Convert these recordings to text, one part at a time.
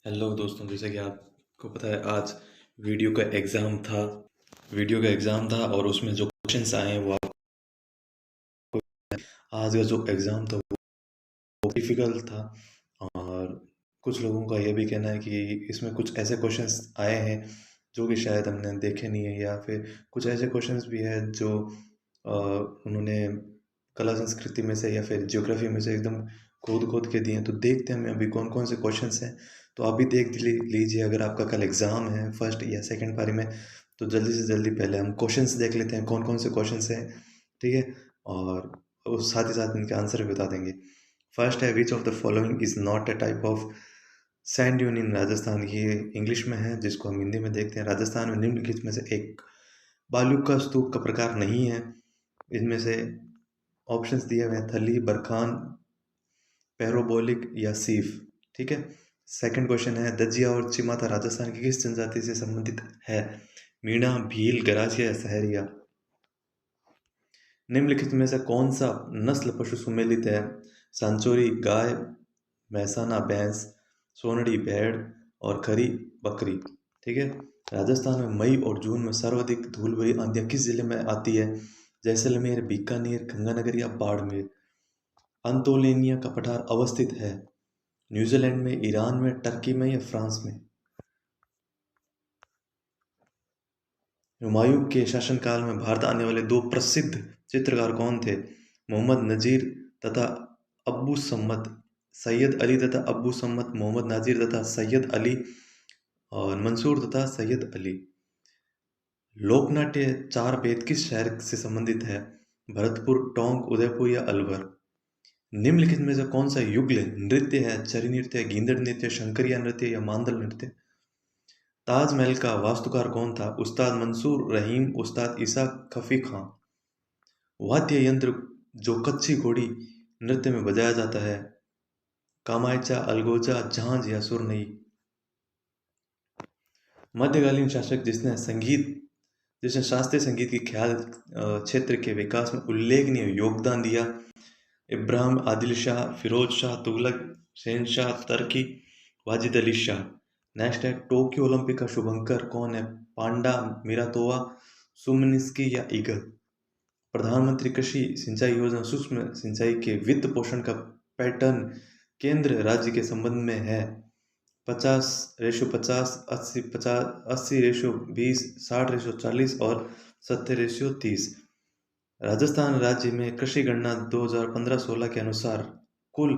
Hello दोस्तों, जैसे कि आपको पता है आज वीडियो का एग्ज़ाम था वीडियो का एग्ज़ाम था और उसमें जो क्वेश्चंस आए हैं वो आपको आज का जो एग्ज़ाम था वो डिफ़िकल्ट था। और कुछ लोगों का ये भी कहना है कि इसमें कुछ ऐसे क्वेश्चंस आए हैं जो कि शायद हमने देखे नहीं है, या फिर कुछ ऐसे क्वेश्चंस भी हैं जो उन्होंने कला संस्कृति में से या फिर ज्योग्राफी में से एकदम खोद खोद के दिए हैं। तो देखते हैं हमें अभी कौन कौन से क्वेश्चंस हैं। तो आप भी देख लीजिए, अगर आपका कल एग्ज़ाम है फर्स्ट या सेकंड पारी में, तो जल्दी से जल्दी पहले हम क्वेश्चंस देख लेते हैं कौन कौन से क्वेश्चंस हैं। ठीक है। और साथ ही साथ इनके आंसर भी बता देंगे। फर्स्ट है, which of the following is not a type of sand dune in Rajasthan. ये इंग्लिश में है, जिसको हम हिंदी में देखते हैं। राजस्थान में निम्नलिखित में से एक बालू का स्तूप का प्रकार नहीं है। इनमें से ऑप्शंस दिए हुए हैं थली, बरखान, पैरोबोलिक या सीफ। ठीक है। सेकंड क्वेश्चन है, दजिया और चिमाता राजस्थान की किस जनजाति से संबंधित है? मीणा, भील, गरासिया या सहरिया। निम्नलिखित में से कौन सा नस्ल पशु सुमेलित है? सांचोरी गाय, मैसाना भैंस, सोनड़ी भेड़ और खरी बकरी। ठीक है। राजस्थान में मई और जून में सर्वाधिक धूल भरी आंधियां किस जिले में आती है? जैसलमेर, बीकानेर, गंगानगर या बाड़मेर। अंतोलेनिया का पठार अवस्थित है? न्यूजीलैंड में, ईरान में, टर्की में या फ्रांस में। हुमायूं के शासनकाल में भारत आने वाले दो प्रसिद्ध चित्रकार कौन थे? मोहम्मद नजीर तथा अब्बू सम्मत। सैयद अली तथा अब्बू सम्मत, मोहम्मद नाजिर तथा सैयद अली, और मंसूर तथा सैयद अली। लोकनाट्य चार बेद किस शहर से संबंधित है? भरतपुर, टोंक, उदयपुर या अलवर। निम्नलिखित में से कौन सा युगल नृत्य है? चरी नृत्य, गींदड़ नृत्य, शंकरिया नृत्य या मांदल नृत्य। ताजमहल का वास्तुकार कौन था? उस्ताद मंसूर रहीम, उस्ताद ईसा खफी खां। वाद्य यंत्र जो कच्ची घोड़ी नृत्य में बजाया जाता है? कामायचा, अलगोजा, झांझ या सुरनई। मध्यकालीन शासक जिसने शास्त्रीय संगीत की ख्याल क्षेत्र के विकास में उल्लेखनीय योगदान दिया? इब्राहिम आदिल शाह, फिरोज शाह तुगलक, शहनशाह तुर्की, वाजिद अली शाह। नेक्स्ट है, टोक्यो ओलंपिक का शुभंकर कौन है? पांडा, मिरातोवा, सुमनिस्की या ईगल। प्रधानमंत्री कृषि सिंचाई योजना सूक्ष्म सिंचाई के वित्त पोषण का पैटर्न केंद्र राज्य के संबंध में है? 50:50, 80:20, 60:40 और 70:30। राजस्थान राज्य में कृषि गणना 2015-16 के अनुसार कुल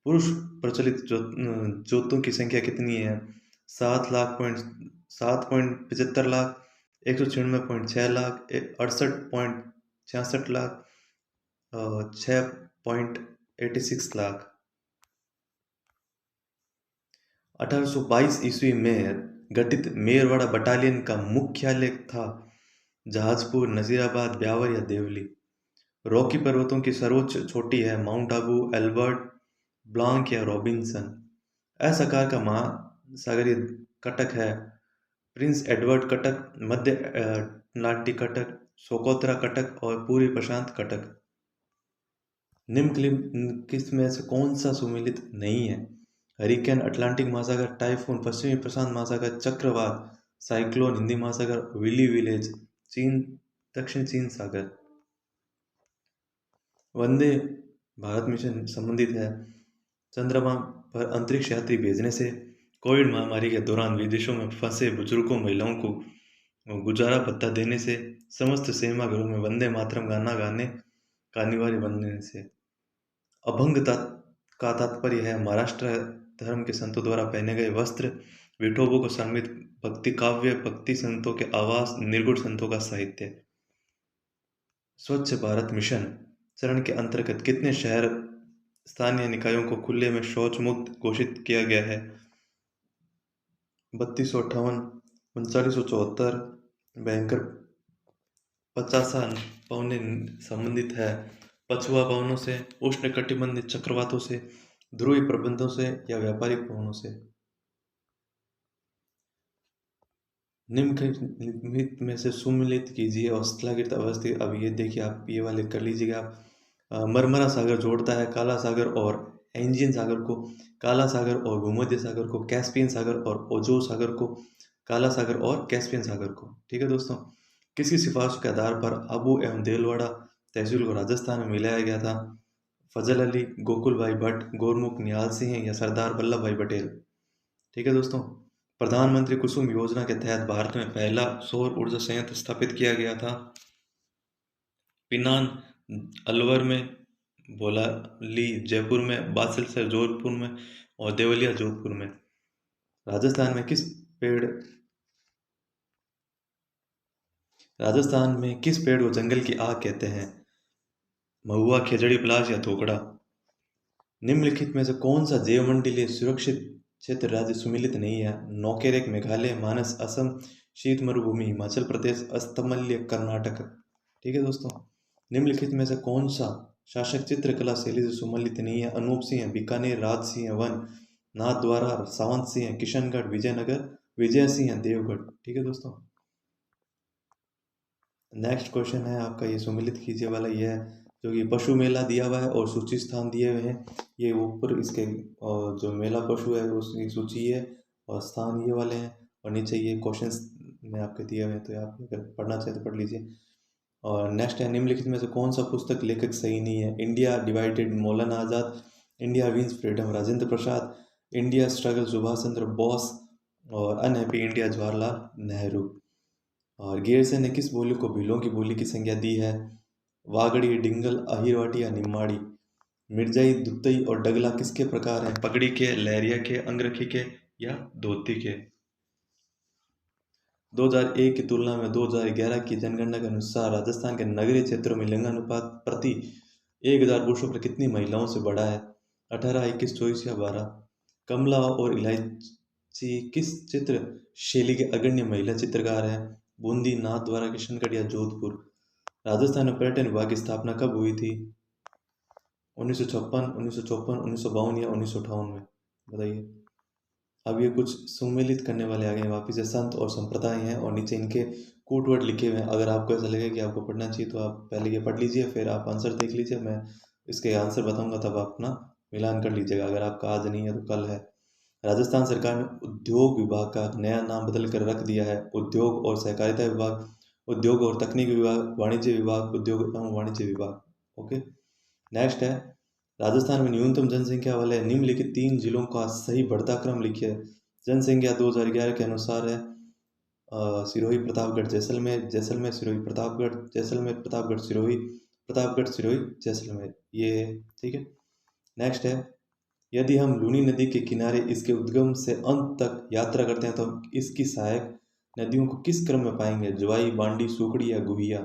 पुरुष प्रचलित जोतों की संख्या कितनी है? 7,75,00,000, 196.6 लाख, 68.66 लाख, 6.86 लाख। 1822 ईस्वी में गठित मेरवाड़ा बटालियन का मुख्यालय था? जहाजपुर, नजीराबाद, ब्यावर या देवली। रॉकी पर्वतों की सर्वोच्च चोटी है? माउंट आबू, एल्बर्ट, ब्लांक या रॉबिन्सन। एस आकार का महासागरीय कटक है? प्रिंस एडवर्ड कटक, मध्य अटलांटिक कटक, सोकोत्रा कटक और पूर्वी प्रशांत कटक। निम्नलिखित में से कौन सा सुमेलित नहीं है? हरिकेन, अटलांटिक महासागर, टाइफून, पश्चिमी प्रशांत महासागर, चक्रवात, साइक्लोन, हिंदी महासागर, विली विलेज, चीन, दक्षिण चीन सागर। वंदे भारत मिशन संबंधित है? चंद्रमा पर अंतरिक्ष यात्री भेजने से, कोविड महामारी के दौरान विदेशों में फंसे बुजुर्गों महिलाओं को गुजारा भत्ता देने से, समस्त सिनेमाघरों में वंदे मातरम गाना गाने का अनिवार्य बनने से। अभंग का तात्पर्य है महाराष्ट्र धर्म के संतों द्वारा पहने गए वस्त्र, विठोबों को समर्पित भक्ति काव्य, भक्ति संतों के आवास, निर्गुण संतों का साहित्य। स्वच्छ भारत मिशन चरण के अंतर्गत कितने शहर स्थानीय निकायों को खुले में शौच मुक्त घोषित किया गया है? 3258, 3974, भयंकर 50 पवने संबंधित है? पछुआ पवनों से, उष्ण कटिबंधीय चक्रवातों से, ध्रुवीय प्रबंधों से या व्यापारिक पवनों से। निम्नलिखित में से सुमेलित कीजिए और स्थलाकृत अवस्थित। अब ये देखिए, आप ये वाले कर लीजिएगा आप। मरमरा सागर जोड़ता है काला सागर और एंजियन सागर को काला सागर और भूमध्य सागर को कैस्पियन सागर और ओजोन सागर को काला सागर और कैस्पियन सागर को। ठीक है दोस्तों, किसकी सिफारिश के आधार पर अबू एवं देलवाड़ा तहसील को राजस्थान में मिलाया गया था? फजल अली, गोकुल भाई भट्ट, गोरमुख निहाल सिंह या सरदार वल्लभ भाई पटेल। ठीक है दोस्तों, प्रधानमंत्री कुसुम योजना के तहत भारत में पहला सौर ऊर्जा संयंत्र स्थापित किया गया था पिनान अलवर में, भोलाली जयपुर में, बासलसर जोधपुर में और देवलिया जोधपुर में। राजस्थान में किस पेड़ राजस्थान में किस पेड़ को जंगल की आग कहते हैं? महुआ, खेजड़ी, पलाश या धोकड़ा। निम्नलिखित में से कौन सा जैवमंडलीय सुरक्षित क्षेत्र राज्य सुमेलित नहीं है? नौकेरेक मेघालय, मानस असम, शीत मरुभूमि हिमाचल प्रदेश, अस्तमल्य कर्नाटक। ठीक है दोस्तों, निम्नलिखित में से कौन सा शासक चित्रकला शैली से सुमेलित नहीं है? अनूप सिंह, बीकानेर, राज सिंह वन, नाथद्वारा, सावंत सिंह, किशनगढ़, विजयनगर, विजय सिंह, देवगढ़। ठीक है दोस्तों, नेक्स्ट क्वेश्चन है आपका ये सुमेलित कीजिए वाला, ये है जो कि पशु मेला दिया हुआ है और सूची स्थान दिए हुए हैं। ये ऊपर इसके जो मेला पशु है उसकी सूची है और स्थान ये वाले हैं, और नीचे ये क्वेश्चंस में आपके दिए हुए हैं, तो आप अगर पढ़ना चाहे तो पढ़ लीजिए। और नेक्स्ट है, निम्नलिखित में से कौन सा पुस्तक लेखक सही नहीं है? इंडिया डिवाइडेड मौलाना आज़ाद, India wins freedom Rajendra Prasad, India struggle Subhash Chandra Bose और अनहैप्पी इंडिया जवाहरलाल नेहरू। और गियरसन ने किस बोली को भीलों की बोली की संज्ञा दी है? वागड़ी, डिंगल, अहिरवाटी या निम्माड़ी। मिर्जाई, दुत्तई और डगला किसके प्रकार हैं? पगड़ी के, लहरिया के, अंगरखी के या धोती के। 2001 की तुलना में 2011 की जनगणना के अनुसार राजस्थान के नगरीय क्षेत्रों में लिंगानुपात प्रति 1000 पुरुषों पर कितनी महिलाओं से बढ़ा है? 18, 21, 24 या 12। कमला और इलायची किस चित्र शैली के अग्रणी महिला चित्रकार हैं? बूंदी, नाथद्वारा, किशनगढ़ या जोधपुर। राजस्थान में पर्यटन विभाग की स्थापना कब हुई थी? 1956, 1954, 1952 या 1958 में। बताइए। अब ये कुछ सुमेलित करने वाले आ गए हैं वापिस से, संत और संप्रदाय हैं और नीचे इनके कोट वर्ड लिखे हुए हैं। अगर आपको ऐसा लगे कि आपको पढ़ना चाहिए तो आप पहले ये पढ़ लीजिए, फिर आप आंसर देख लीजिए, मैं इसके आंसर बताऊंगा, तब आप अपना मिलान कर लीजिएगा। अगर आपका आज नहीं है तो कल है। राजस्थान सरकार ने उद्योग विभाग का नया नाम बदल कर रख दिया है उद्योग और सहकारिता विभाग, उद्योग और तकनीक विभाग, वाणिज्य विभाग, उद्योग एवं वाणिज्य विभाग। ओके, नेक्स्ट है, राजस्थान में न्यूनतम जनसंख्या वाले निम्नलिखित 3 जिलों का सही बढ़ता क्रम लिखिए। जनसंख्या 2011 के अनुसार है सिरोही, प्रतापगढ़, जैसलमेर, जैसलमेर, सिरोही, प्रतापगढ़, जैसलमेर, प्रतापगढ़, सिरोही, प्रतापगढ़, सिरोही, जैसलमेर। ये है, ठीक है। नेक्स्ट है, यदि हम लूनी नदी के किनारे इसके उद्गम से अंत तक यात्रा करते हैं तो इसकी सहायक नदियों को किस क्रम में पाएंगे? ज्वाई, बांडी, सूखड़ी या गुहिया।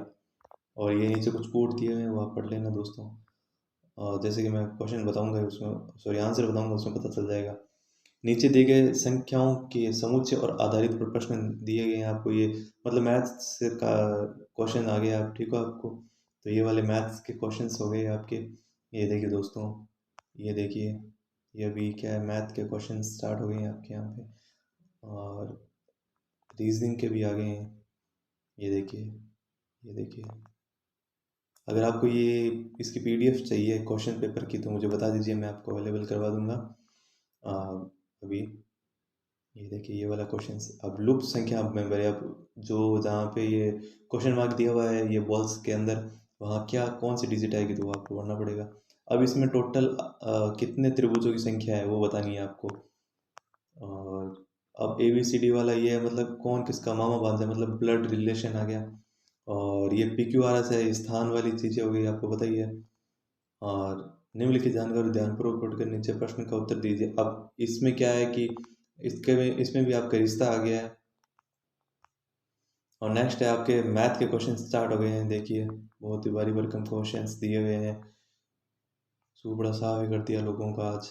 और ये नीचे कुछ कोड दिए हुए हैं, वो आप पढ़ लेना दोस्तों। और जैसे कि मैं क्वेश्चन बताऊंगा उसमें, सॉरी आंसर बताऊंगा, उसमें पता चल जाएगा। नीचे दिए गए संख्याओं के समुच्चय और आधारित पर प्रश्न दिए गए हैं आपको। ये मतलब मैथ्स से का क्वेश्चन आ गया, आप ठीक हो आपको, तो ये वाले मैथ्स के क्वेश्चंस हो गए आपके। ये देखिए दोस्तों, ये देखिए, ये अभी क्या है, मैथ के क्वेश्चन स्टार्ट हो गए हैं आपके यहाँ पे, और रीजनिंग के भी आ गए हैं। ये देखिए, ये देखिए। अगर आपको ये इसकी पीडीएफ चाहिए क्वेश्चन पेपर की तो मुझे बता दीजिए, मैं आपको अवेलेबल करवा दूंगा। अभी ये देखिए, ये वाला क्वेश्चन। अब लुप्त संख्या में मेरे, अब जो जहाँ पे ये क्वेश्चन मार्क दिया हुआ है ये बॉल्स के अंदर, वहाँ क्या कौन सी डिजिट आएगी तो वो आपको भरना पड़ेगा। अब इसमें टोटल कितने त्रिभुजों की संख्या है वो बतानी है आपको। और अब ABCD वाला ये है, मतलब कौन किसका मामा भांजा, मतलब ब्लड रिलेशन आ गया। और ये PQRS है, स्थान वाली चीज़ें हो गई, आपको पता ही है। और निम्नलिखित जानकारी ध्यानपूर्वक पढ़ कर नीचे प्रश्न का उत्तर दीजिए। अब इसमें क्या है कि इसमें भी आपका रिश्ता आ गया है। और नेक्स्ट है, आपके मैथ के क्वेश्चन स्टार्ट हो गए हैं। देखिए, बहुत ही भारी भरकम क्वेश्चन दिए हुए हैं, सुबह साफ ही कर दिया लोगों का आज।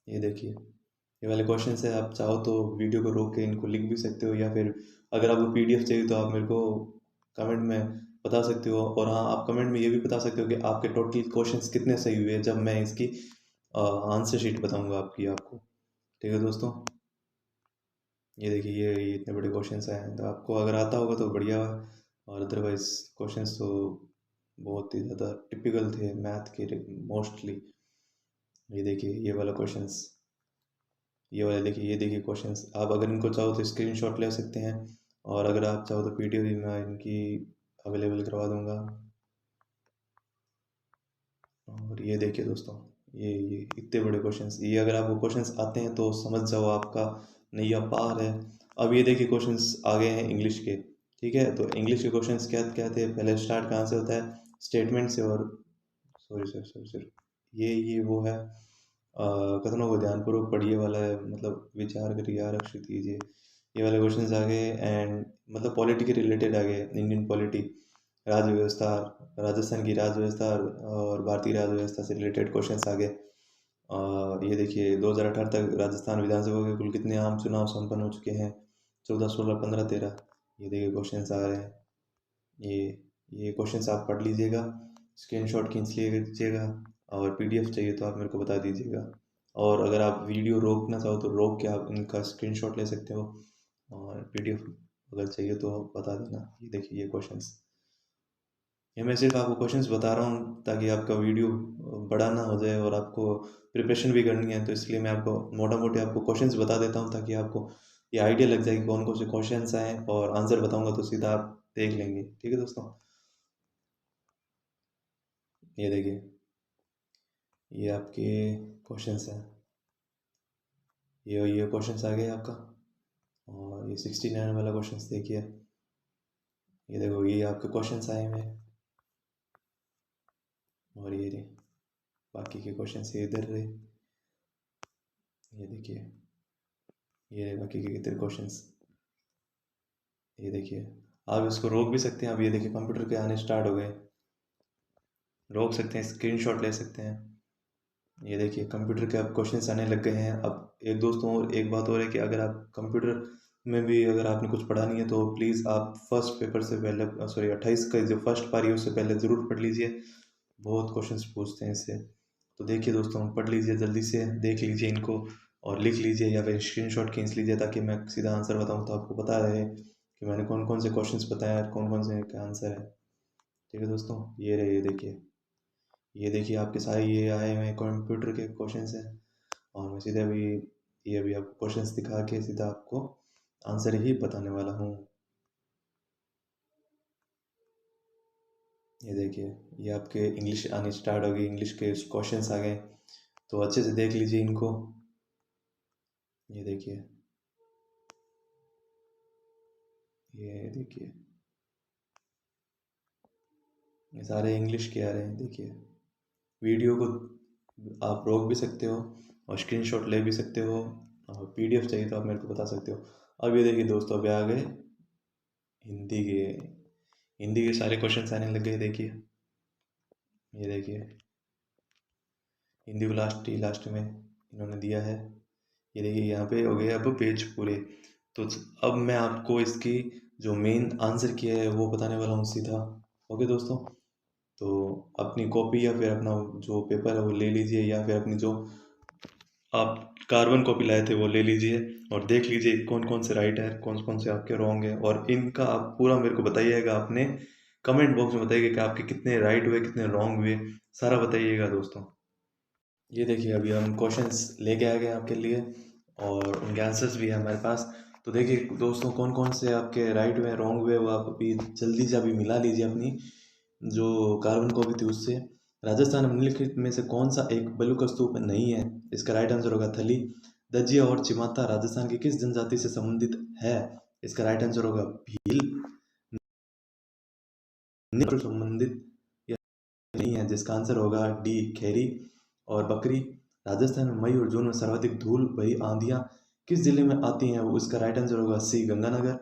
ये देखिए, ये वाले क्वेश्चन है, आप चाहो तो वीडियो को रोक के इनको लिख भी सकते हो, या फिर अगर आपको पीडीएफ चाहिए तो आप मेरे को कमेंट में बता सकते हो। और हाँ, आप कमेंट में ये भी बता सकते हो कि आपके टोटल क्वेश्चंस कितने सही हुए, जब मैं इसकी आंसर शीट बताऊंगा आपकी आपको। ठीक है दोस्तों, ये देखिए, ये इतने बड़े क्वेश्चंस आए हैं, तो आपको अगर आता होगा तो बढ़िया है, और अदरवाइज क्वेश्चंस तो बहुत ही ज़्यादा टिपिकल थे मैथ के मोस्टली। ये देखिए ये वाला क्वेश्चंस, ये वाला देखिए, ये देखिए क्वेश्चंस। आप अगर इनको चाहो तो स्क्रीनशॉट ले सकते हैं, और अगर आप चाहो तो पीडीएफ भी मैं इनकी अवेलेबल करवा दूंगा। और ये देखिए दोस्तों, ये इतने बड़े क्वेश्चंस, ये अगर आपको क्वेश्चंस आते हैं तो समझ जाओ आपका नैया पार है। अब ये देखिए क्वेश्चंस आ गए हैं इंग्लिश के। ठीक है, तो इंग्लिश के क्वेश्चंस क्या क्या थे, पहले स्टार्ट कहाँ से होता है, स्टेटमेंट से। और सॉरी सर, सॉरी सर, ये वो है, कथनों को ध्यानपूर्वक पढ़िए वाला है, मतलब विचार करिए, आरक्षित कीजिए, ये वाले क्वेश्चंस आ गए। एंड मतलब पॉलिटी के रिलेटेड आ गए, इंडियन पॉलिटी, राज्य व्यवस्था, राजस्थान की राज्य व्यवस्था और भारतीय राज्य व्यवस्था से रिलेटेड क्वेश्चंस आ गए। और ये देखिए 2018 तक राजस्थान विधानसभा के कुल कितने आम चुनाव संपन्न हो चुके हैं, 14, 16, 15, 13। ये देखिए क्वेश्चंस आ रहे हैं। ये ये क्वेश्चंस आप पढ़ लीजिएगा, स्क्रीनशॉट खींच लीजिएगा, और पीडीएफ चाहिए तो आप मेरे को बता दीजिएगा। और अगर आप वीडियो रोकना चाहो तो रोक के आप इनका स्क्रीनशॉट ले सकते हो, और पीडीएफ अगर चाहिए तो बता देना। ये देखिए ये क्वेश्चंस, ये मैं सिर्फ आपको क्वेश्चंस बता रहा हूँ ताकि आपका वीडियो बड़ा ना हो जाए, और आपको प्रिपरेशन भी करनी है, तो इसलिए मैं आपको मोटा मोटी आपको क्वेश्चंस बता देता हूँ ताकि आपको ये आइडिया लग जाए कि कौन कौन से क्वेश्चंस आए, और आंसर बताऊंगा तो सीधा आप देख लेंगे। ठीक है दोस्तों, ये देखिए ये आपके क्वेश्चंस हैं, ये क्वेश्चंस आ गए आपका। और ये 69 वाला क्वेश्चंस देखिए, ये देखो ये आपके क्वेश्चंस आए हुए हैं। और ये रहे बाकी के क्वेश्चंस, ये इधर रहे, ये देखिए ये रहे बाकी के कितने क्वेश्चंस। ये देखिए आप इसको रोक भी सकते हैं। अब ये देखिए कंप्यूटर के आने स्टार्ट हो गए, रोक सकते हैं, स्क्रीनशॉट ले सकते हैं। ये देखिए कंप्यूटर के अब क्वेश्चंस आने लग गए हैं। अब एक दोस्तों और एक बात और है कि अगर आप कंप्यूटर में भी अगर आपने कुछ पढ़ा नहीं है तो प्लीज़ आप फर्स्ट पेपर से पहले, सॉरी 28 का जो फर्स्ट पारी है उससे पहले ज़रूर पढ़ लीजिए, बहुत क्वेश्चंस पूछते हैं इससे। तो देखिए दोस्तों, पढ़ लीजिए, जल्दी से देख लीजिए इनको, और लिख लीजिए या फिर स्क्रीनशॉट खींच लीजिए ताकि मैं सीधा आंसर बताऊँ तो आपको पता रहे कि मैंने कौन कौन से क्वेश्चंस बताए और कौन कौन से का आंसर है। ठीक है दोस्तों, ये रहे, ये देखिए, ये देखिए आपके सारे ये आए हुए कंप्यूटर के क्वेश्चंस हैं। और मैं सीधा भी ये अभी आपको क्वेश्चंस दिखा के सीधा आपको आंसर ही बताने वाला हूँ। ये देखिए ये आपके इंग्लिश आनी स्टार्ट हो गई, इंग्लिश के क्वेश्चंस आ गए, तो अच्छे से देख लीजिए इनको। ये देखिए, ये देखिए ये सारे इंग्लिश के आ रहे हैं। देखिए वीडियो को आप रोक भी सकते हो, और स्क्रीनशॉट ले भी सकते हो, और पीडीएफ चाहिए तो आप मेरे को बता सकते हो। अब ये देखिए दोस्तों, अभी आ गए हिंदी के, हिंदी के सारे क्वेश्चंस आने लग गए। देखिए ये देखिए हिंदी को लास्ट में इन्होंने दिया है। ये देखिए यहाँ पे हो गए अब पेज पूरे। तो अब मैं आपको इसकी जो मेन आंसर किया है वो बताने वाला हूँ सीधा। ओके दोस्तों, तो अपनी कॉपी या फिर अपना जो पेपर है वो ले लीजिए, या फिर अपनी जो आप कार्बन कॉपी लाए थे वो ले लीजिए, और देख लीजिए कौन कौन से राइट है, कौन कौन से आपके रॉन्ग है, और इनका आप पूरा मेरे को बताइएगा, आपने कमेंट बॉक्स में बताइएगा कि आपके कितने राइट हुए, कितने रॉन्ग हुए, सारा बताइएगा दोस्तों। ये देखिए अभी हम क्वेश्चंस लेके आ गए आपके लिए, और उनके आंसर्स भी है हमारे पास। तो देखिए दोस्तों, कौन कौन से आपके राइट हुए, रॉन्ग हुए, वो आप अभी जल्दी से अभी मिला लीजिए अपनी जो कार्बन कॉपी थी उससे। राजस्थान में निम्नलिखित में से कौन सा एक बलुका स्तूप नहीं है, इसका राइट आंसर होगा थली। दजिया और चिमाता राजस्थान की किस जनजाति से संबंधित है, इसका राइट आंसर होगा भील। संबंधित या नहीं है, जिसका आंसर होगा डी खेरी। और बकरी, राजस्थान में मई और जून में सर्वाधिक धूल भरी आंधियां किस जिले में आती हैं, वो इसका राइट आंसर होगा सी गंगानगर।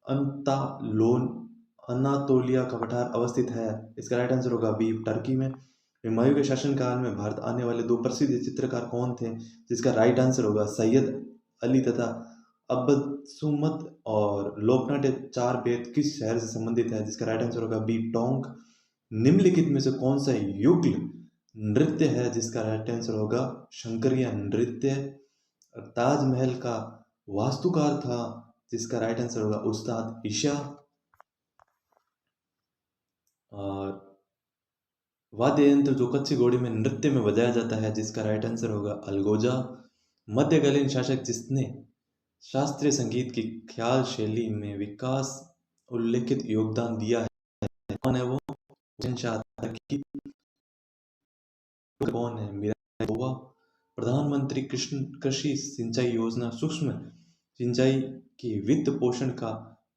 अंतालोन अनातोलिया का पठार अवस्थित है, इसका राइट आंसर होगा बी टर्की में। हुमायूं के शासनकाल में भारत आने वाले दो प्रसिद्ध चित्रकार कौन थे, जिसका राइट आंसर होगा सैयद अली तथा अब्बद सुमत। और लोकनाट्य चार बेद किस शहर से संबंधित है, जिसका राइट आंसर होगा बी टोंक। निम्नलिखित में से कौन सा युगल नृत्य है, जिसका राइट आंसर होगा शंकरिया नृत्य। ताजमहल का वास्तुकार था, जिसका राइट आंसर होगा उस्ताद ईशा। और वाद्य यंत्र जो कच्ची घोड़ी में नृत्य में बजाया जाता है, जिसका राइट आंसर होगा अलगोजा। मध्यकालीन शासक जिसने शास्त्रीय संगीत की ख्याल शैली में विकास उल्लेखित योगदान दिया है, कौन है वो? हुसैन शाह की। कौन है? मीरा गोवा। प्रधानमंत्री कृषि सिंचाई योजना सूक्ष्म सिंचाई की वित्त पोषण का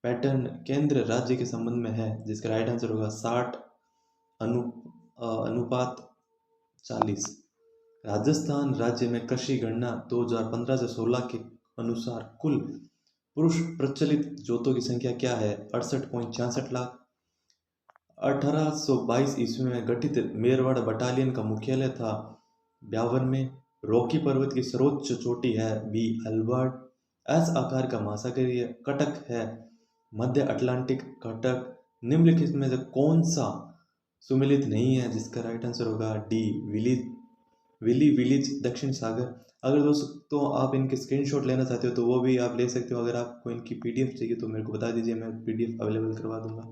पैटर्न केंद्र राज्य के संबंध में है, जिसका राइट आंसर होगा 60 अनुपात 40। राजस्थान राज्य में कृषि गणना 2015 से 16 के अनुसार कुल पुरुष प्रचलित जोतों की संख्या क्या है? 68.66 लाख। 1822 ईस्वी में गठित मेरवाड़ बटालियन का मुख्यालय था ब्यावर में। रॉकी पर्वत की सर्वोच्च चोटी है बी अल्बर्ट। एस आकार का महासागरीय कटक है मध्य अटलांटिक कटक। निम्नलिखित में से कौन सा सुमेलित नहीं है, जिसका राइट आंसर होगा डी विली विलीज दक्षिण सागर। अगर दोस्तों आप इनके स्क्रीनशॉट लेना चाहते हो तो वो भी आप ले सकते हो। अगर आपको इनकी पीडीएफ चाहिए तो मेरे को बता दीजिए, मैं पीडीएफ अवेलेबल करवा दूंगा।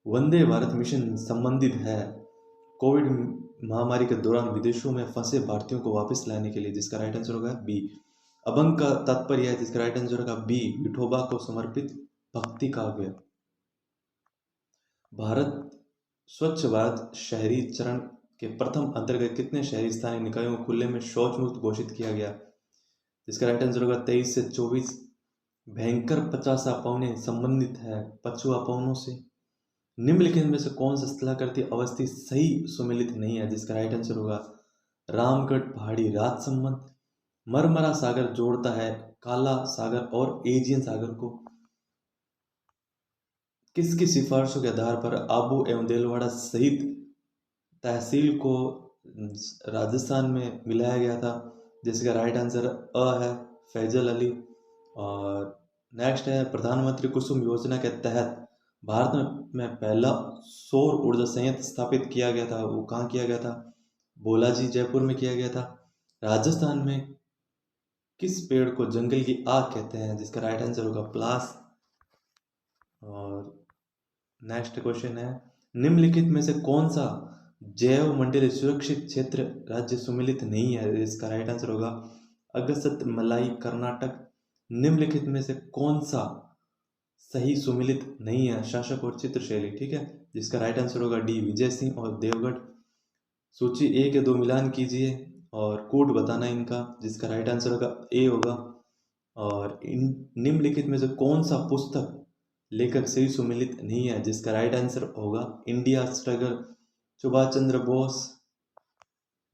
वंदे भारत मिशन संबंधित है कोविड महामारी के दौरान विदेशों में फंसे भारतीयों को वापस लाने के लिए, जिसका राइट आंसर होगा बी। अभंग का तात्पर्य है, जिसका राइट आंसर होगा बी विठोबा को समर्पित भक्ति काव्य। भारत स्वच्छ भारत शहरी चरण के प्रथम अंतर्गत कितने शहरी स्थानीय निकायों को खुले में शौच मुक्त घोषित किया गया, जिसका राइट आंसर होगा 23 से 24। भयंकर 50 पौने संबंधित है पछुआ पौनों से। निम्नलिखित में से कौन सा स्थलाकृति अवस्थी सही सुमेलित नहीं है, जिसका राइट आंसर होगा रामगढ़ पहाड़ी राजसमंद। मरमरा सागर जोड़ता है काला सागर और एजियन सागर को। किसकी सिफारिशों के आधार पर आबू एवं देलवाड़ा सहित तहसील को राजस्थान में मिलाया गया था, जिसका राइट आंसर अ है फैजल अली। और नेक्स्ट है प्रधानमंत्री कुसुम योजना के तहत भारत में पहला सौर ऊर्जा संयंत्र स्थापित किया गया था, वो कहाँ किया गया था? बोलाजी जयपुर में किया गया था। राजस्थान में किस पेड़ को जंगल की आग कहते हैं, जिसका राइट आंसर होगा प्लास। और नेक्स्ट क्वेश्चन है निम्नलिखित में से कौन सा जैव मंडलीय सुरक्षित क्षेत्र राज्य सुमेलित नहीं है, इसका राइट आंसर होगा अगस्त मलाई कर्नाटक। निम्नलिखित में से कौन सा सही सुमेलित नहीं है शासक और चित्रशैली, ठीक है, जिसका राइट आंसर होगा डी विजय सिंह और देवगढ़। सूची ए के दो मिलान कीजिए और कोड बताना इनका, जिसका राइट आंसर होगा ए होगा। और इन निम्नलिखित में से कौन सा पुस्तक लेखक सही सुमेलित नहीं है, जिसका राइट आंसर होगा India struggle. Subhash Chandra Bose.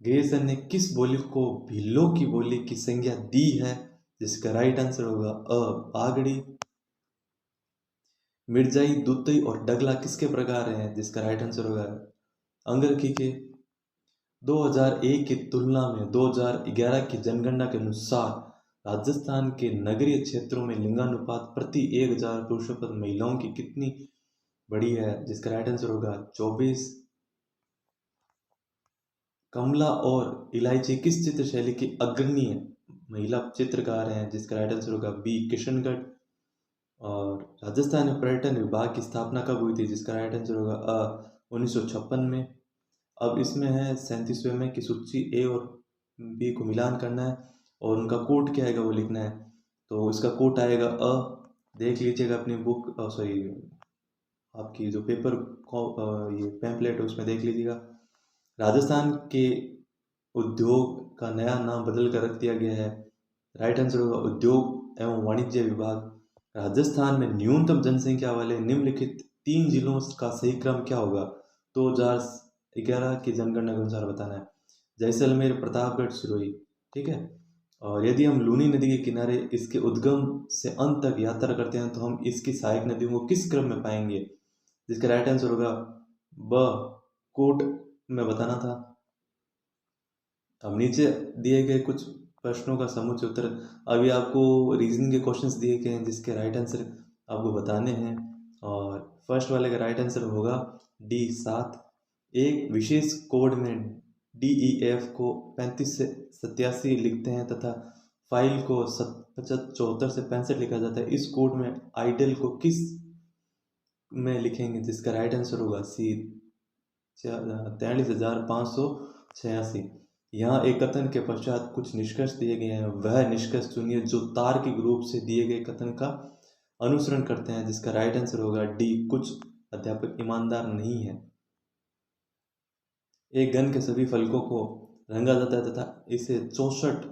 Grayson ने किस बोली को भीलों की बोली की संज्ञा दी है, जिसका राइट आंसर होगा अ बागड़ी। मिर्जाई दुतई और डगला किसके प्रकार हैं, जिसका राइट आंसर होगा अंगरखी के। 2001 की तुलना में 2011 की जनगणना के अनुसार राजस्थान के नगरीय क्षेत्रों में लिंगानुपात प्रति 1000 पुरुषों पर महिलाओं की कितनी बड़ी है, जिसका राइट आंसर होगा 24। कमला और इलायची किस चित्र शैली की अग्रणी महिला चित्रकार हैं, जिसका राइट आंसर होगा बी किशनगढ़। और राजस्थान में पर्यटन विभाग की स्थापना कब हुई थी, जिसका राइट आंसर होगा 1956 में। अब इसमें है 37वें में कि सूची ए और बी को मिलान करना है और उनका कोड क्या आएगा वो लिखना है। तो इसका कोड आएगा देख लीजिएगा अपनी बुक, सॉरी आपकी जो पेपर ये पैम्पलेट है उसमें देख लीजिएगा। राजस्थान के उद्योग का नया नाम बदल कर रख दिया गया है, राइट आंसर होगा उद्योग एवं वाणिज्य विभाग। राजस्थान में न्यूनतम जनसंख्या वाले निम्नलिखित 3 जिलों का सही क्रम क्या होगा, 2011 की जनगणना के अनुसार बताना है। जैसलमेर, प्रतापगढ़, सिरोही, ठीक है। और यदि हम लूनी नदी के किनारे इसके उद्गम से अंत तक यात्रा करते हैं तो हम इसकी सहायक नदियों को किस क्रम में पाएंगे, जिसका राइट आंसर होगा ब कोट में बताना था। अब नीचे दिए गए कुछ प्रश्नों का समुच्चय उत्तर, अभी आपको रीजनिंग के क्वेश्चंस दिए गए हैं जिसके राइट आंसर आपको बताने हैं। और फर्स्ट वाले का राइट आंसर होगा डी 7। एक विशेष कोड में DEF को 35 से 87 लिखते हैं तथा फाइल को 74 से 65 लिखा जाता है। इस कोड में आइडल को किस में लिखेंगे, जिसका राइट आंसर होगा सी 43,586। यहाँ एक कथन के पश्चात कुछ निष्कर्ष दिए गए हैं, वह निष्कर्ष चुनिए जो तार्किक रूप से दिए गए कथन का अनुसरण करते हैं, जिसका राइट आंसर होगा डी, कुछ अध्यापक ईमानदार नहीं है। एक घन के सभी फलकों को रंगा जाता है तथा इसे 64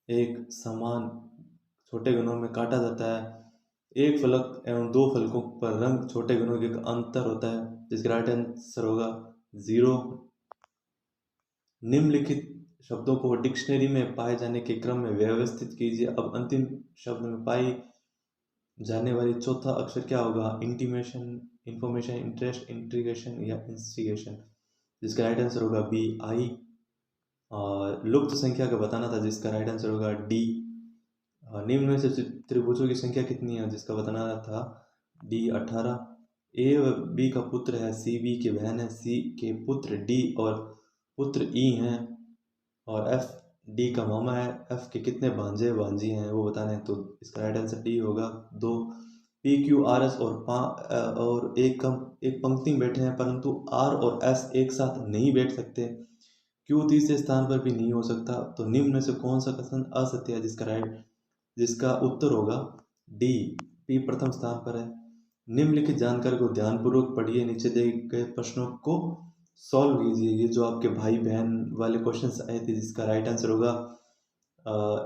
एक समान छोटे घनों में काटा जाता है। एक फलक एवं दो फलकों पर रंग छोटे घनों के अंतर होता है, जिसका राइट आंसर होगा 0। निम्नलिखित शब्दों को डिक्शनरी में पाए जाने के क्रम में व्यवस्थित कीजिए। अब अंतिम शब्द में पाई जाने वाली चौथा अक्षर क्या होगा? इंटीमेशन, इंफॉर्मेशन, इंटरेस्ट, इंट्रीगेशन या इंस्टिगेशन, जिसका राइट आंसर होगा बी, आई। और लुप्त संख्या का बताना था, जिसका राइट आंसर होगा डी। निम्न में से त्रिभुजों की संख्या कितनी है, जिसका बताना था डी, 18। ए व बी का पुत्र है, सी बी की बहन है, सी के पुत्र डी और पुत्र ई हैं, और एफ डी का मामा है। एफ के कितने भांजे भांजी हैं वो बताना है, तो इसका राइट आंसर डी होगा 2। पी क्यू आर एस और एक पंक्ति में बैठे हैं, परंतु आर और एस एक साथ नहीं बैठ सकते। क्यू तीसरे स्थान पर भी नहीं हो सकता। तो निम्न में से कौन सा कथन असत्य है, जिसका उत्तर होगा डी, पी प्रथम स्थान पर है। निम्नलिखित जानकारी को ध्यानपूर्वक पढ़िए, नीचे दिए गए प्रश्नों को सॉल्व कीजिए। ये जो आपके भाई बहन वाले क्वेश्चंस आए थे, जिसका राइट आंसर होगा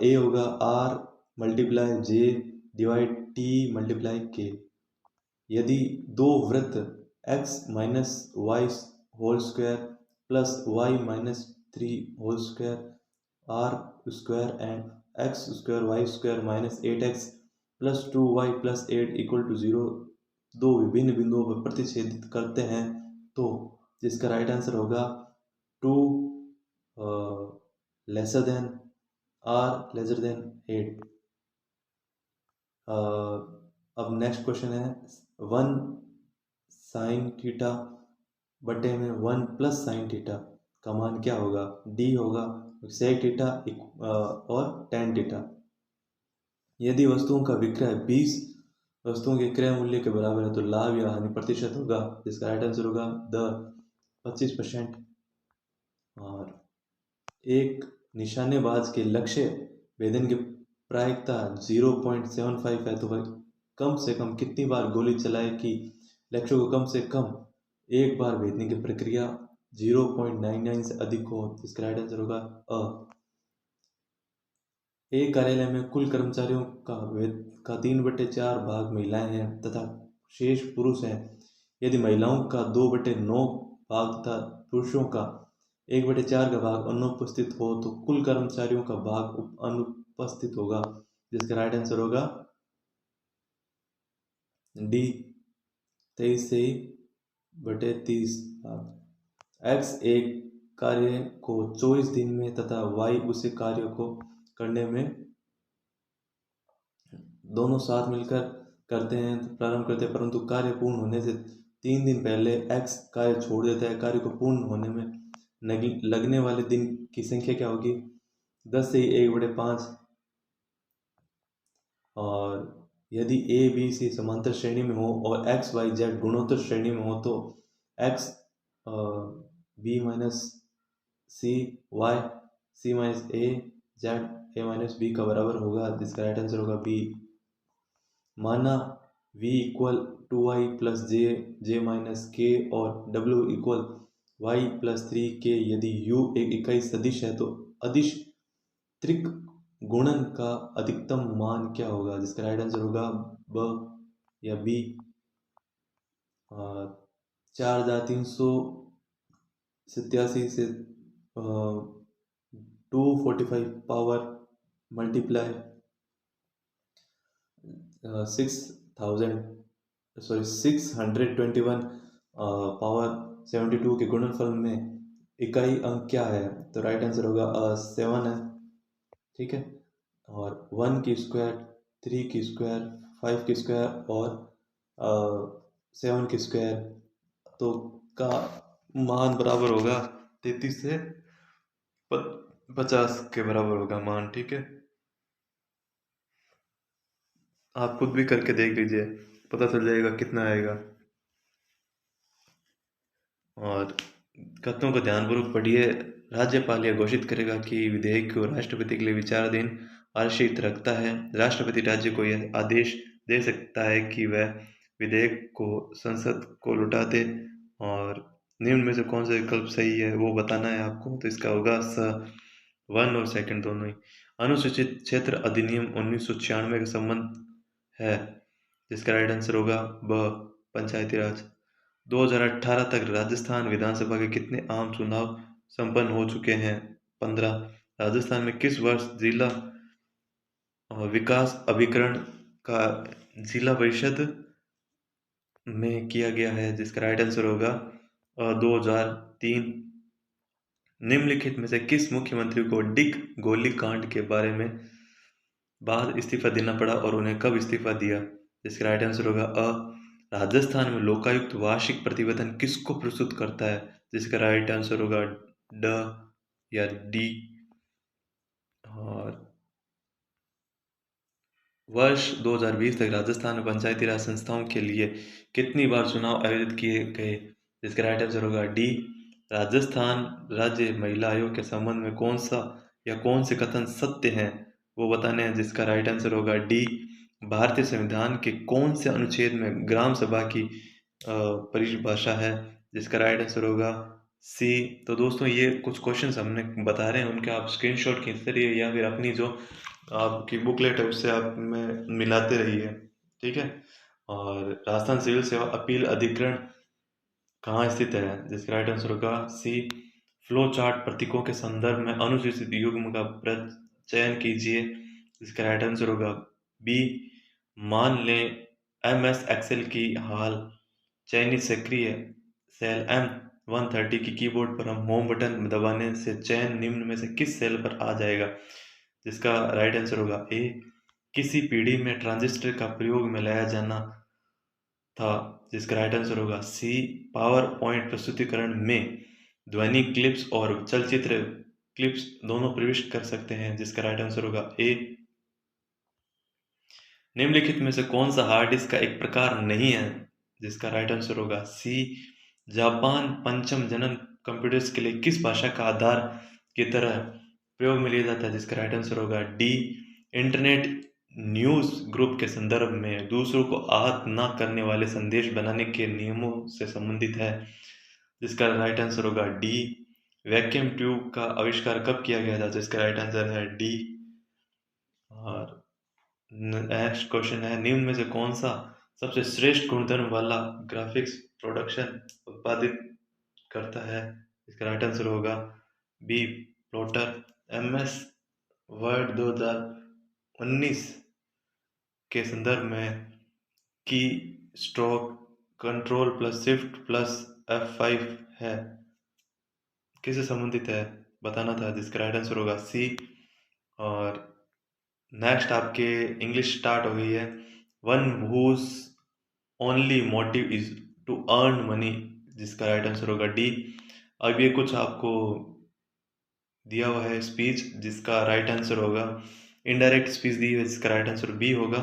ए होगा R multiply J divide T multiply K. यदि दो वृत्त x minus y whole square plus y minus 3 whole square R square and x square y square minus 8x plus 2y plus 8 equal to 0 दो विभिन्न बिंदुओं पर प्रतिच्छेदित करते हैं, तो जिसका राइट आंसर होगा 2 lesser than R lesser than 8। अब नेक्स्ट क्वेश्चन है 1 साइन थीटा बटे में 1 प्लस साइन थीटा का मान क्या होगा? डी होगा सेक थीटा और टेन थीटा। यदि वस्तुओं का विक्रय 20 वस्तुओं के क्रय मूल्य के बराबर है, तो लाभ या हानि प्रतिशत होगा, जिसका राइट आंसर होगा द 25%। और एक निशानेबाज के लक्ष्य भेदन की प्रायिकता 0.75 है, तो वह कम से कम कितनी बार गोली चलाए कि लक्ष्य को कम से कम एक बार भेदने की प्रक्रिया 0.99 से अधिक हो, जिसका राइट आंसर होगा अ। एक कार्यालय में कुल कर्मचारियों का 3/4 भाग महिलाएं हैं तथा शेष पुरुष हैं। यदि महिलाओं का 2/9 भाग तथा पुरुषों का 1/4 का भाग अनुपस्थित हो, तो कुल कर्मचारियों का भाग अनुपस्थित होगा, जिसका राइट आंसर होगा डी, 23/30 भाग। एक्स एक कार्य को 24 दिन में तथा वाई उसी कार्य को करने में दोनों साथ मिलकर करते हैं, प्रारंभ करते हैं, परंतु कार्य पूर्ण होने से 3 दिन पहले एक्स कार्य छोड़ देता है। कार्य को पूर्ण होने में लगने वाले दिन की संख्या क्या होगी? 10 से 1/5। और यदि ए बी सी समांतर श्रेणी में हो और एक्स वाई जेड गुणोत्तर श्रेणी में हो, तो x B minus C y C minus A z A minus B का बराबर होगा, जिसका राइट आंसर होगा बी। माना v equal 2y plus J minus K और w equal y plus 3k। यदि u एक इकाई सदिश है, तो अदिश त्रिक गुणन का अधिकतम मान क्या होगा, जिसका राइट आंसर होगा ब या बी। 4387 से 245 पावर मल्टीप्लाई 621 पावर 72 के गुणनफल में इकाई अंक क्या है? तो राइट आंसर होगा 7 है, ठीक है। और 1 की स्क्वायर, 3 की स्क्वायर, 5 की स्क्वायर और 7 की स्क्वायर, तो का मान बराबर होगा 33 से 50 के बराबर होगा मान, ठीक है। आप खुद भी करके देख लीजिए, पता चल जाएगा कितना आएगा। और कथनों को ध्यानपूर्वक पढ़िए। राज्यपाल यह घोषित करेगा कि विधेयक को राष्ट्रपति के लिए विचाराधीन आरक्षित रखता है। राष्ट्रपति राज्य को यह आदेश दे सकता है कि वह विधेयक को संसद को लौटा दे। और निम्न में से कौन सा विकल्प सही है वो बताना है आपको। तो इसका होगा स, वन और सेकंड दोनों ही। अनुसूचित क्षेत्र अधिनियम 1996 का संबंध है, जिसका राइट आंसर होगा ब, पंचायती राज। 2018 तक राजस्थान विधानसभा के कितने आम चुनाव संपन्न हो चुके हैं? 15। राजस्थान में किस वर्ष जिला विकास अभिकरण का जिला परिषद में किया गया है, जिसका राइट आंसर होगा 2003। निम्नलिखित में से किस मुख्यमंत्री को डिग गोलीकांड के बारे में बाद इस्तीफा देना पड़ा और उन्हें कब इस्तीफा दिया? जिसका राइट आंसर होगा अ। राजस्थान में लोकायुक्त वार्षिक प्रतिवेदन किसको प्रस्तुत करता है? जिसका राइट आंसर होगा ड या डी। और वर्ष 2020 तक राजस्थान में पंचायती राज संस्थाओं के लिए कितनी बार चुनाव आयोजित किए गए? जिसका राइट आंसर होगा डी। राजस्थान राज्य महिला आयोग के संबंध में कौन सा या कौन से कथन सत्य हैं वो बताने हैं, जिसका राइट आंसर होगा डी। भारतीय संविधान के कौन से अनुच्छेद में ग्राम सभा की परिभाषा है? जिसका राइट आंसर होगा सी। तो दोस्तों ये कुछ क्वेश्चंस हमने बता रहे हैं, उनके आप स्क्रीनशॉट खींचते रहिए या फिर अपनी जो आपकी बुकलेट है उससे आप में मिलाते रहिए, ठीक है। और राजस्थान सिविल सेवा अपील अधिकरण कहाँ स्थित है? जिसका राइट आंसर होगा सी। फ्लो चार्ट प्रतीकों के संदर्भ में अनुसूचित युग्म का चयन कीजिए। जिसका राइट आंसर होगा बी। मान लें MS एक्सेल की हाल चयनित सक्रिय सेल M130 की कीबोर्ड पर हम होम बटन दबाने से चयन निम्न में से किस सेल पर आ जाएगा? जिसका राइट आंसर होगा ए। किसी पीढ़ी में ट्रांजिस्टर का प्रयोग में लाया जाना था? जिसका राइट आंसर होगा सी। पावर पॉइंट प्रस्तुतिकरण में ध्वनि क्लिप्स और चलचित्र क्लिप्स दोनों प्रविष्ट कर सकते हैं। जिसका राइट आंसर होगा ए। निम्नलिखित में से कौन सा हार्ड डिस्क का एक प्रकार नहीं है? जिसका राइट आंसर होगा सी। जापान पंचम जनन कंप्यूटर्स के लिए किस भाषा का आधार की तरह प्रयोग में लिया जाता है? जिसका राइट आंसर होगा डी। इंटरनेट न्यूज ग्रुप के संदर्भ में दूसरों को आहत न करने वाले संदेश बनाने के नियमों से संबंधित है। जिसका राइट आंसर होगा डी। वैक्यूम ट्यूब का आविष्कार कब किया गया था? जिसका राइट आंसर है डी। और नेक्स्ट क्वेश्चन है, निम्न में से कौन सा सबसे श्रेष्ठ गुणधर्म वाला ग्राफिक्स प्रोडक्शन उत्पादित करता है? इसका राइट आंसर होगा बी। प्लॉटर। MS वर्ड 2019 के संदर्भ में की stroke control plus shift plus F5 है, किससे संबंधित है बताना था? जिसका राइट आंसर होगा सी। और नेक्स्ट आपके इंग्लिश स्टार्ट हो गई है। One whose only motive is to earn money. जिसका राइट आंसर होगा डी। अब ये कुछ आपको दिया हुआ है स्पीच, जिसका राइट आंसर होगा इनडायरेक्ट स्पीच दी है, जिसका राइट आंसर बी होगा।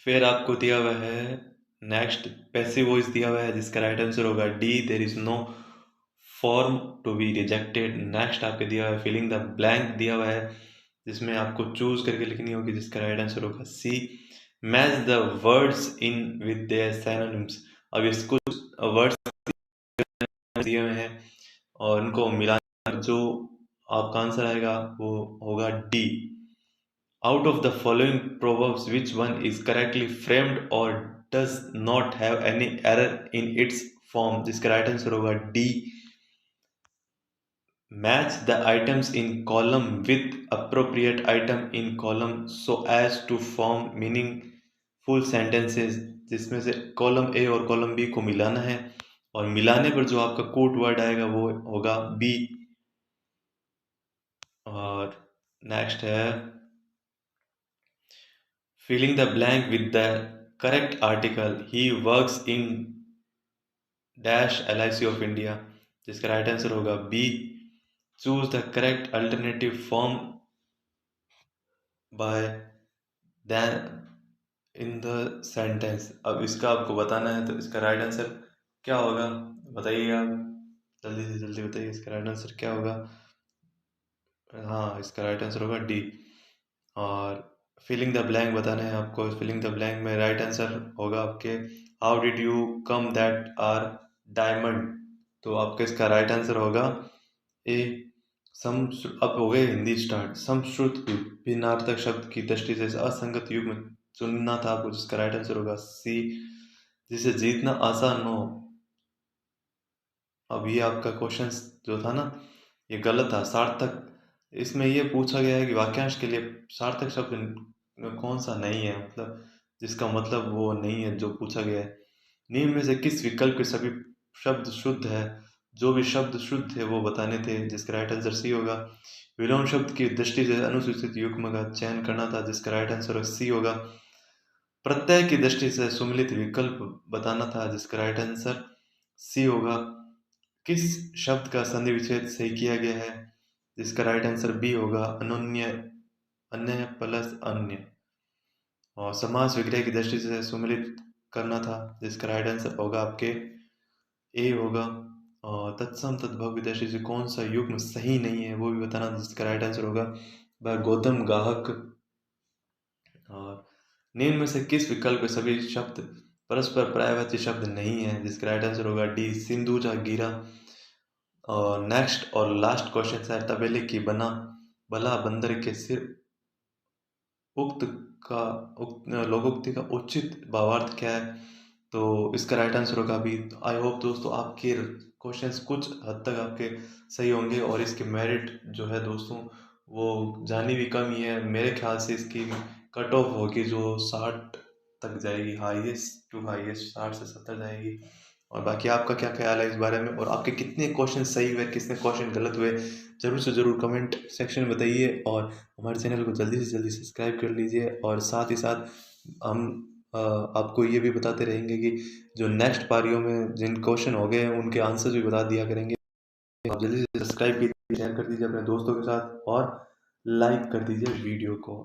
फिर आपको दिया हुआ है नेक्स्ट पैसिव वॉइस दिया हुआ है, जिसका राइट आंसर होगा D. There is no form to be rejected. Next आपके दिया हुआ है फिलिंग द ब्लैंक दिया हुआ है, जिसमें आपको चूज करके लिखनी होगी, जिसका राइट आंसर होगा C. Match the words in with their synonyms. अब इसको वर्ड्स दिए हुए हैं और उनको मिलाकर जो आपका आंसर आएगा वो होगा D. Out of the following proverbs which one is correctly framed और does not have any error in its form? जिसका राइट आंसर होगा D. Match the items in column with appropriate item in column so as to form meaningful sentences। जिसमें से column A और column B को मिलाना है और मिलाने पर जो आपका कोड वर्ड आएगा वो होगा बी। और नेक्स्ट है filling the blank with the correct article. He works in dash LIC of India. जिसका राइट आंसर होगा B. Choose the correct alternative form by then in the sentence. अब इसका आपको बताना है, तो इसका राइट आंसर क्या होगा? बताइए आप, जल्दी से जल्दी बताइए, इसका राइट आंसर क्या होगा? हाँ, इसका राइट आंसर होगा डी। और फिलिंग द ब्लैंक बताना है आपको। फिलिंग द ब्लैंक में राइट आंसर होगा आपके, how did you come that are diamond. तो आपका इसका राइट आंसर होगा ए। सम। अब हो गए हिंदी स्टार्ट। समश्रुत भिन्नार्थक शब्द की दृष्टि से असंगत युग में चुनना था आपको, जिसका राइट आंसर होगा सी। जिसे जीतना आसान हो। अब ये आपका क्वेश्चन जो था ना, ये गलत था। सार्थक, इसमें ये पूछा गया है कि वाक्यांश के लिए सार्थक शब्द कौन सा नहीं है, मतलब जिसका मतलब वो नहीं है जो पूछा गया है। निम्न में से किस विकल्प के सभी शब्द शुद्ध है? जो भी शब्द शुद्ध है वो बताने थे, जिसका राइट आंसर सी होगा। विलोम शब्द की दृष्टि से अनुसूचित युग्म का चयन करना था, जिसका राइट आंसर सी होगा। प्रत्यय की दृष्टि से सुमेलित विकल्प बताना था, जिसका राइट आंसर सी होगा। किस शब्द का संधि विच्छेद सही किया गया है? जिसका राइट आंसर बी होगा, अनन्य। अन्य प्लस अन्य। और समास विग्रह की दृष्टि से सुमेलित करना था, जिसका राइट आंसर होगा आपके ए होगा। और तत्सम तद्भव की दृष्टि से कौन सा युग्म सही नहीं है वो भी बताना था, जिसका राइट आंसर होगा वह गौतम गाहक। और निम्न में से किस विकल्प के सभी शब्द परस्पर पर्यायवाची शब्द नहीं है? जिसका राइट आंसर होगा डी, सिंधु जा गिरा। और नेक्स्ट और लास्ट क्वेश्चन है, तबेले की बना भला बंदर के सिर उक्त का लोकोक्ति का उचित भावार्थ क्या है? तो इसका राइट आंसर होगा अभी। आई होप दोस्तों आपके क्वेश्चंस कुछ हद तक आपके सही होंगे, और इसके मेरिट जो है दोस्तों वो जानी भी कम ही है। मेरे ख्याल से इसकी कट ऑफ होगी जो 60 तक जाएगी, हाईएस्ट टू हाईएस्ट 60 से 70 जाएगी। और बाकी आपका क्या ख्याल है इस बारे में, और आपके कितने क्वेश्चन सही हुए, कितने क्वेश्चन गलत हुए, जरूर से जरूर कमेंट सेक्शन में बताइए। और हमारे चैनल को जल्दी से जल्दी सब्सक्राइब कर लीजिए, और साथ ही साथ हम आपको ये भी बताते रहेंगे कि जो नेक्स्ट पारियों में जिन क्वेश्चन हो गए हैं उनके आंसर भी बता दिया करेंगे। आप जल्दी से सब्सक्राइब कीजिए, शेयर कर दीजिए अपने दोस्तों के साथ, और लाइक कर दीजिए वीडियो को।